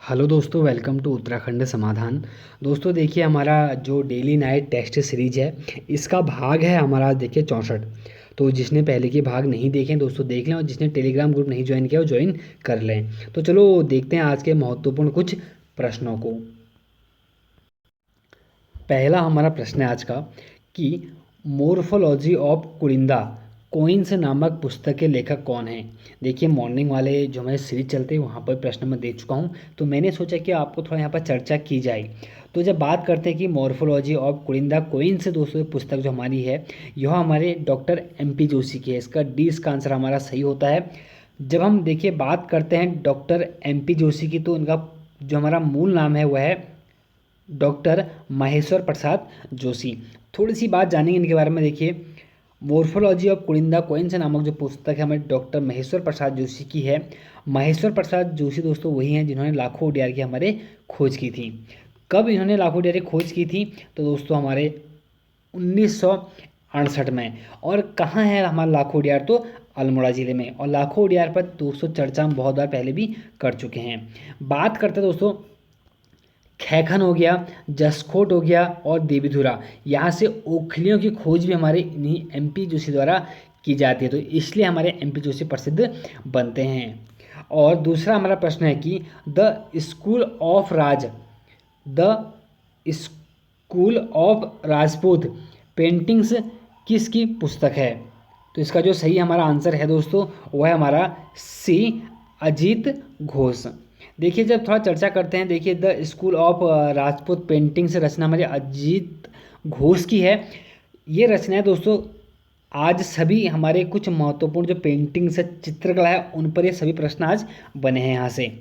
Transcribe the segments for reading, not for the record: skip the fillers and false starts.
Hello दोस्तों, welcome to Uttarakhand समाधान। दोस्तों देखिए, हमारा जो डेली नाइट टेस्ट सीरीज है, इसका भाग है हमारा देखिए 64। तो जिसने पहले के भाग नहीं देखे दोस्तों देख लें, और जिसने टेलीग्राम ग्रुप नहीं ज्वाइन किया वो ज्वाइन कर लें। तो चलो देखते हैं आज के महत्वपूर्ण कुछ प्रश्नों को। पहला हमारा प्रश्न है आज का कि मोर्फोलॉजी ऑफ कुरिंदा कोइंस नामक पुस्तक के लेखक कौन हैं। देखिए, मॉर्निंग वाले जो हमारे सीरीज चलते हैं वहाँ पर प्रश्न मैं दे चुका हूँ, तो मैंने सोचा कि आपको थोड़ा यहाँ पर चर्चा की जाए। तो जब बात करते हैं कि मोर्फोलॉजी ऑफ कुरिंदा कोइंस दोस्तों पुस्तक जो हमारी है, यह हमारे डॉक्टर MP जोशी की है। इसका आंसर हमारा सही होता है। जब हम देखिए बात करते हैं डॉक्टर MP जोशी की, तो इनका जो हमारा मूल नाम है वह है डॉक्टर महेश्वर प्रसाद जोशी। थोड़ी सी बात जानेंगे इनके बारे में। देखिए, मोर्फोलॉजी ऑफ कुरिंदा कोइंस नामक जो पुस्तक है हमारे डॉक्टर महेश्वर प्रसाद जोशी की है। महेश्वर प्रसाद जोशी दोस्तों वही हैं जिन्होंने लाखों ODR की हमारे खोज की थी। कब इन्होंने लाखों ODR की खोज की थी? तो दोस्तों हमारे 1968 में। और कहाँ है हमारा लाखों ODR? तो अल्मोड़ा ज़िले में। और लाखों ODR पर दोस्तों चर्चा हम बहुत बार पहले भी कर चुके हैं। बात करते हैं दोस्तों, खैखन हो गया, जसकोट हो गया और देवीधुरा, यहाँ से ओखलियों की खोज भी हमारे इन्हीं MP जोशी द्वारा की जाती है, तो इसलिए हमारे MP जोशी प्रसिद्ध बनते हैं। और दूसरा हमारा प्रश्न है कि the school of Rajput paintings किसकी पुस्तक है? तो इसका जो सही हमारा आंसर है दोस्तों वह है हमारा C अजीत घोष। देखिए, जब थोड़ा चर्चा करते हैं, देखिए the school of Rajput painting से रचना हमारे अजीत घोष की है। ये रचनाएं दोस्तों आज सभी हमारे कुछ महत्वपूर्ण जो पेंटिंग्स है, चित्रकला है, उन पर ये सभी प्रश्न आज बने हैं। यहाँ से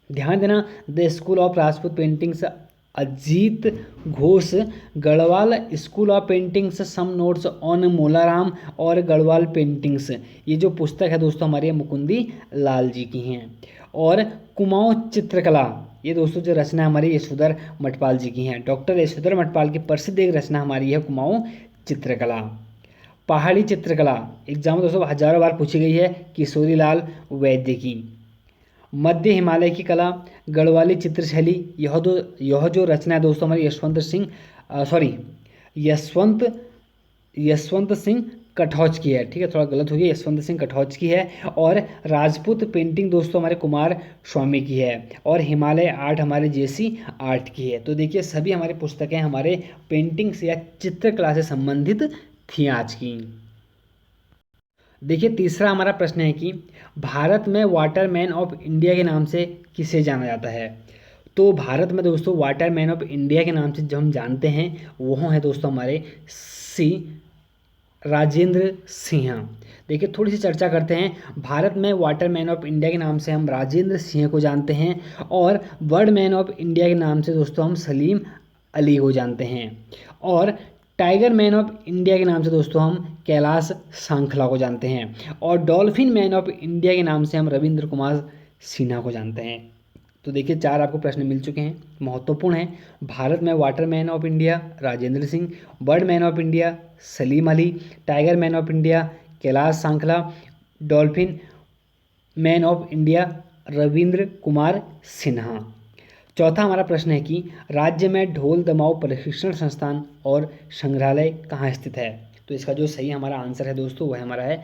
ध्यान देना, the school of Rajput paintings Ajit Ghosh, Garhwal school of paintings some notes on Molaram और गढ़वाल पेंटिंग्स, ये जो पुस्तक है दोस्तों हमारे मुकुंदी लाल जी की हैं। और कुमाऊं चित्रकला, ये दोस्तों जो रचना हमारी यशोधर मठपाल जी की हैं। डॉक्टर यशोधर मठपाल की प्रसिद्ध एक रचना हमारी है कुमाऊं चित्रकला। पहाड़ी चित्रकला एग्जाम में दोस्तों हजारों बार पूछी गई है, किशोरी लाल वैद्य की। मध्य हिमालय की कला, गढ़वाली चित्रशैली, यह जो रचना है दोस्तों हमारी यशवंत सिंह कटौच की है। ठीक है, थोड़ा गलत हो गया, यशवंत सिंह कटौच की है। और राजपूत पेंटिंग दोस्तों हमारे कुमार स्वामी की है। और हिमालय आर्ट हमारे JC आर्ट की है। तो देखिए, सभी हमारी पुस्तकें हमारे पेंटिंग्स या चित्रकला से संबंधित थी आज की। देखिए, तीसरा हमारा प्रश्न है कि भारत में वाटरमैन ऑफ इंडिया के नाम से किसे जाना जाता है? तो भारत में दोस्तों वाटरमैन ऑफ इंडिया के नाम से जो हम जानते हैं वो है दोस्तों हमारे C राजेंद्र सिंह। देखिए, थोड़ी सी चर्चा करते हैं। भारत में वाटरमैन ऑफ इंडिया के नाम से हम राजेंद्र सिंह को जानते हैं, और बर्डमैन ऑफ इंडिया के नाम से दोस्तों हम सलीम अली को जानते हैं, और टाइगर मैन ऑफ इंडिया के नाम से दोस्तों हम कैलाश सांखला को जानते हैं, और डॉल्फिन मैन ऑफ इंडिया के नाम से हम रविंद्र कुमार सिन्हा को जानते हैं। तो देखिए, 4 आपको प्रश्न मिल चुके हैं, महत्वपूर्ण हैं। भारत में water man of India Rajendra Singh, bird man of India Salim Ali, tiger man of India Kailash Sankhla, dolphin man of India Ravindra Kumar Sinha. चौथा हमारा प्रश्न है कि राज्य में ढोल दमाऊ प्रशिक्षण संस्थान और संग्रहालय कहाँ स्थित है? तो इसका जो सही हमारा आंसर है दोस्तों वह हमारा है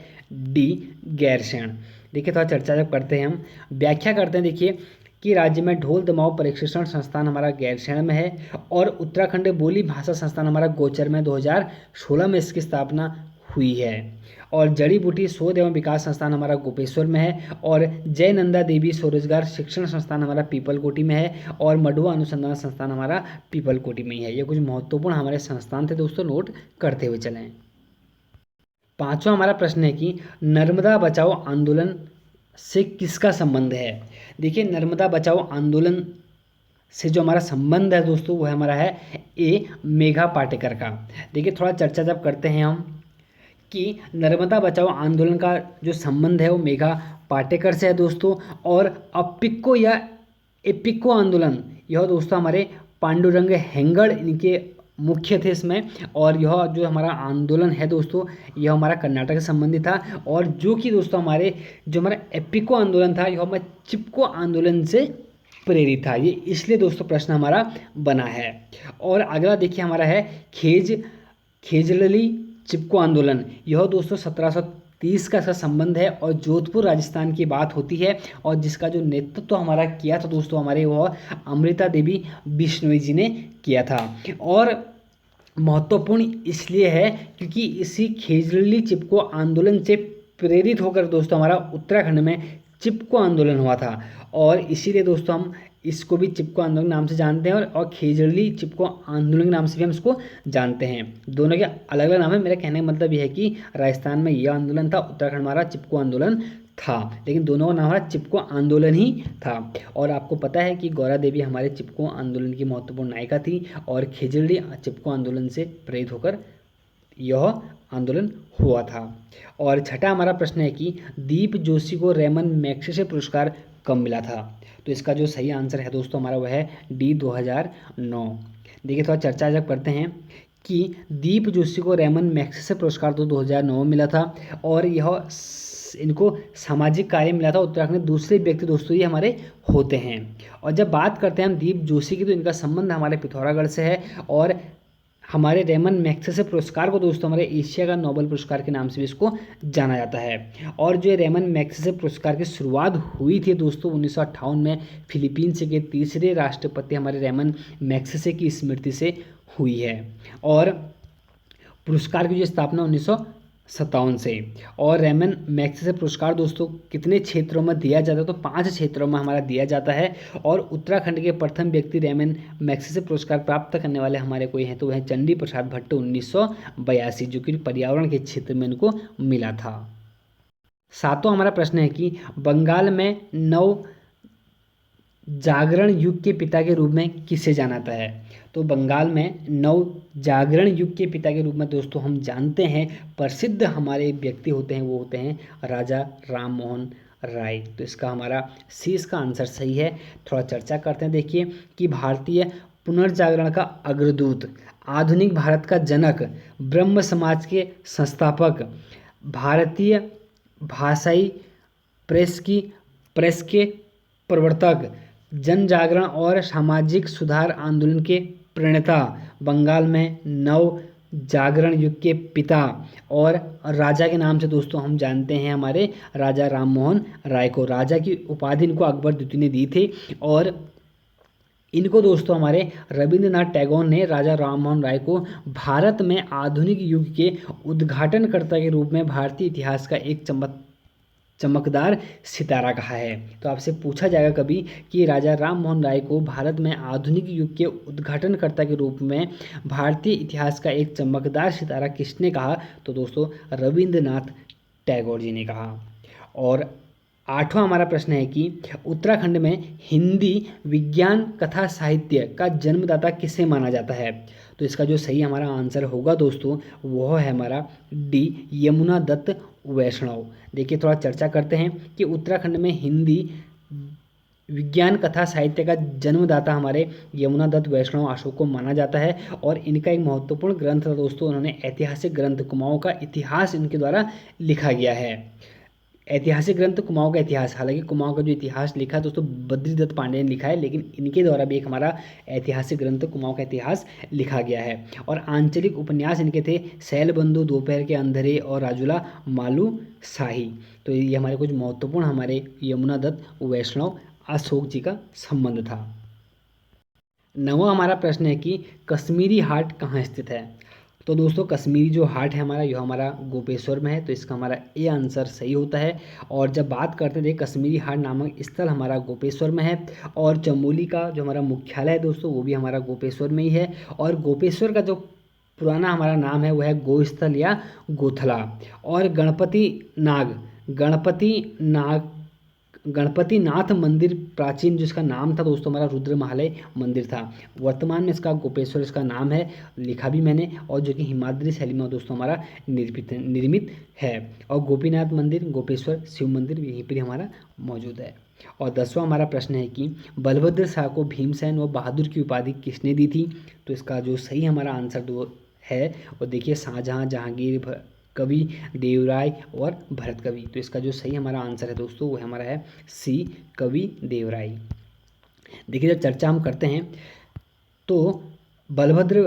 D गैरसैंण। देखिए, थोड़ा चर्चा जब करते हैं, हम व्याख्या करते हैं। देखिए कि राज्य में ढोल दमाऊ प्रशिक्षण संस्थान हमारा गैरसैंण में है, और उत्तराखंड बोली भाषा संस्थान हमारा गोचर में 2016 में इसकी स्थापना हुई है। और जड़ी बूटी शोध एवं विकास संस्थान हमारा गोपेश्वर में है, और जय नंदा देवी स्वरोजगार शिक्षण संस्थान हमारा पीपलकोटी में है, और मडुआ अनुसंधान संस्थान हमारा पीपलकोटी में ही है। ये कुछ महत्वपूर्ण हमारे संस्थान थे दोस्तों, नोट करते हुए चलें। पांचवा हमारा प्रश्न है कि नर्मदा बचाओ आंदोलन से किसका संबंध है? देखिए, नर्मदा बचाओ आंदोलन से जो हमारा संबंध है दोस्तों वह हमारा है A मेघा पाटेकर का। देखिए, थोड़ा चर्चा जब करते हैं हम कि नर्मदा बचाओ आंदोलन का जो संबंध है वो मेघा पाटेकर से है दोस्तों, और अपिक्को या एपिक्को आंदोलन यह दोस्तों हमारे पांडुरंग हेंगड़ इनके मुख्य थे इसमें। और यह जो हमारा आंदोलन है दोस्तों यह हमारा कर्नाटक से संबंधित था, और जो कि दोस्तों हमारा एपिको आंदोलन था यह हमारे चिपको आंदोलन से प्रेरित था। ये इसलिए दोस्तों प्रश्न हमारा बना है। और अगला देखिए हमारा है खेजड़ली चिपको आंदोलन। यह दोस्तों 1730 का इसका संबंध है और जोधपुर राजस्थान की बात होती है, और जिसका जो नेतृत्व हमारा किया था दोस्तों हमारे, वह अमृता देवी बिश्नोई जी ने किया था। और महत्वपूर्ण इसलिए है क्योंकि इसी खेजड़ली चिपको आंदोलन से प्रेरित होकर दोस्तों हमारा उत्तराखंड में चिपको आंदोलन हुआ था, और इसीलिए दोस्तों हम इसको भी चिपको आंदोलन नाम से जानते हैं, और खेजड़ली चिपको आंदोलन के नाम से भी हम इसको जानते हैं। दोनों के अलग अलग नाम है। मेरा कहने का मतलब यह है कि राजस्थान में यह आंदोलन था, उत्तराखंड में हमारा चिपको आंदोलन था, लेकिन दोनों का नाम हमारा चिपको आंदोलन ही था। और आपको पता है कि गौरा देवी हमारे चिपको आंदोलन की महत्वपूर्ण नायिका थी, और खेजड़ली चिपको आंदोलन से प्रेरित होकर यह आंदोलन हुआ था। और छठा हमारा प्रश्न है कि दीप जोशी को रेमन मैग्सेसे पुरस्कार कब मिला था? तो इसका जो सही आंसर है दोस्तों हमारा वह है डी 2009। देखिए थोड़ा चर्चा जब करते हैं कि दीप जोशी को रेमन मैग्सेसे पुरस्कार तो 2009 में मिला था, और यह इनको सामाजिक कार्य मिला था। उत्तराखंड में दूसरे व्यक्ति दोस्तों ये हमारे होते हैं। और जब बात करते हैं हम दीप जोशी की, तो इनका संबंध हमारे पिथौरागढ़ से है, और हमारे रेमन मैग्सेसे पुरस्कार को दोस्तों हमारे एशिया का नोबेल पुरस्कार के नाम से भी इसको जाना जाता है। और जो रेमन मैग्सेसे पुरस्कार की शुरुआत हुई थी दोस्तों 1958 में फिलीपींस के तीसरे राष्ट्रपति हमारे रेमन मैग्सेसे की स्मृति से हुई है। और पुरस्कार की जो स्थापना 1957 से। और रेमन मैग्सेसे पुरस्कार दोस्तों कितने क्षेत्रों में दिया जाता है? तो 5 क्षेत्रों में हमारा दिया जाता है। और उत्तराखंड के प्रथम व्यक्ति रेमन मैग्सेसे पुरस्कार प्राप्त करने वाले हमारे कोई हैं तो वह चंडी प्रसाद भट्ट 1982, जो कि पर्यावरण के क्षेत्र में इनको मिला था। सातवां हमारा प्रश्न है कि बंगाल में नव जागरण युग के पिता के रूप में किसे जाना जाता है? तो बंगाल में नव जागरण युग के पिता के रूप में दोस्तों हम जानते हैं प्रसिद्ध हमारे व्यक्ति होते हैं, वो होते हैं राजा राम मोहन राय। तो इसका हमारा सी इसका आंसर सही है। थोड़ा चर्चा करते हैं। देखिए कि भारतीय पुनर्जागरण का अग्रदूत, आधुनिक भारत का जनक, ब्रह्म समाज के संस्थापक, भारतीय भाषाई प्रेस के प्रवर्तक, जन जागरण और सामाजिक सुधार आंदोलन के प्रणेता, बंगाल में नव जागरण युग के पिता, और राजा के नाम से दोस्तों हम जानते हैं हमारे राजा राम मोहन राय को। राजा की उपाधि इनको अकबर द्वितीय ने दी थी, और इनको दोस्तों हमारे रविंद्रनाथ टैगोर ने राजा राम मोहन राय को भारत में आधुनिक युग के उद्घाटनकर्ता के रूप में भारतीय इतिहास का एक चमकदार सितारा कहा है। तो आपसे पूछा जाएगा कभी कि राजा राम मोहन राय को भारत में आधुनिक युग के उद्घाटनकर्ता के रूप में भारतीय इतिहास का एक चमकदार सितारा किसने कहा? तो दोस्तों रविंद्रनाथ टैगोर जी ने कहा। और आठवां हमारा प्रश्न है कि उत्तराखंड में हिंदी विज्ञान कथा साहित्य का जन्मदाता किसे माना जाता है? तो इसका जो सही हमारा आंसर होगा दोस्तों वह है हमारा डी यमुना दत्त वैष्णव। देखिए थोड़ा चर्चा करते हैं कि उत्तराखंड में हिंदी विज्ञान कथा साहित्य का जन्मदाता हमारे यमुना दत्त वैष्णव अशोक को माना जाता है। और इनका एक महत्वपूर्ण ग्रंथ था दोस्तों, उन्होंने ऐतिहासिक ग्रंथ कुमाऊं का इतिहास इनके द्वारा लिखा गया है। ऐतिहासिक ग्रंथ कुमाऊं का इतिहास, हालांकि कुमाऊं का जो इतिहास लिखा है दोस्तों बद्रीदत्त पांडे ने लिखा है, लेकिन इनके द्वारा भी एक हमारा ऐतिहासिक ग्रंथ कुमाऊं का इतिहास लिखा गया है। और आंचलिक उपन्यास इनके थे सैलबंधु, दोपहर के अंधेरे और राजुला मालू शाही। तो ये हमारे कुछ महत्वपूर्ण हमारे यमुना दत्त वैष्णव अशोक जी का संबंध था। नवा हमारा प्रश्न है कि कश्मीरी हाट कहाँ स्थित है? तो दोस्तों कश्मीरी जो हाट है हमारा यह हमारा गोपेश्वर में है, तो इसका हमारा ए आंसर सही होता है। और जब बात करते थे कश्मीरी हाट नामक स्थल हमारा गोपेश्वर में है, और चमोली का जो हमारा मुख्यालय है दोस्तों वो भी हमारा गोपेश्वर में ही है। और गोपेश्वर का जो पुराना हमारा नाम है वह है गोस्थल या गोथला। और गणपति नाथ मंदिर प्राचीन जिसका नाम था दोस्तों हमारा रुद्र महालय मंदिर था। वर्तमान में इसका गोपेश्वर इसका नाम है, लिखा भी मैंने, और जो कि हिमाद्री शैली में दोस्तों हमारा निर्मित है। और गोपीनाथ मंदिर, गोपेश्वर शिव मंदिर यहीं पर हमारा मौजूद है। और 10वां हमारा प्रश्न है कि बलभद्र शाह को भीमसेन व बहादुर की उपाधि किसने दी थी? तो इसका जो सही हमारा आंसर दो है और देखिए शाहजहां, जहांगीर, कवि देवराय और भरत कवि। तो इसका जो सही हमारा आंसर है दोस्तों वो हमारा है सी कवि देवराय। देखिए जब चर्चा हम करते हैं तो बलभद्र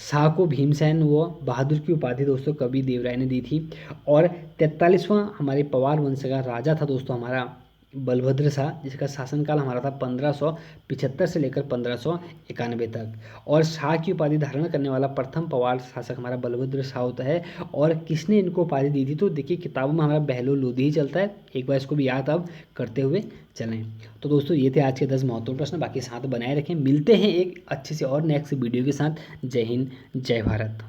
शाह को भीमसेन व बहादुर की उपाधि दोस्तों कवि देवराय ने दी थी। और 43वां हमारे पवार वंश का राजा था दोस्तों हमारा बलभद्र शाह, जिसका शासनकाल हमारा था 1575 से लेकर 1591 तक। और शाह की उपाधि धारण करने वाला प्रथम पवार शासक हमारा बलभद्र शाह होता है। और किसने इनको उपाधि दी थी, तो देखिए किताबों में हमारा बहलोल लोधी ही चलता है, एक बार इसको भी याद अब करते हुए चलें। तो दोस्तों ये थे आज के 10 महत्वपूर्ण प्रश्न, बाकी साथ बनाए रखें। मिलते हैं एक अच्छे से और नेक्स्ट वीडियो के साथ। जय हिंद, जय भारत।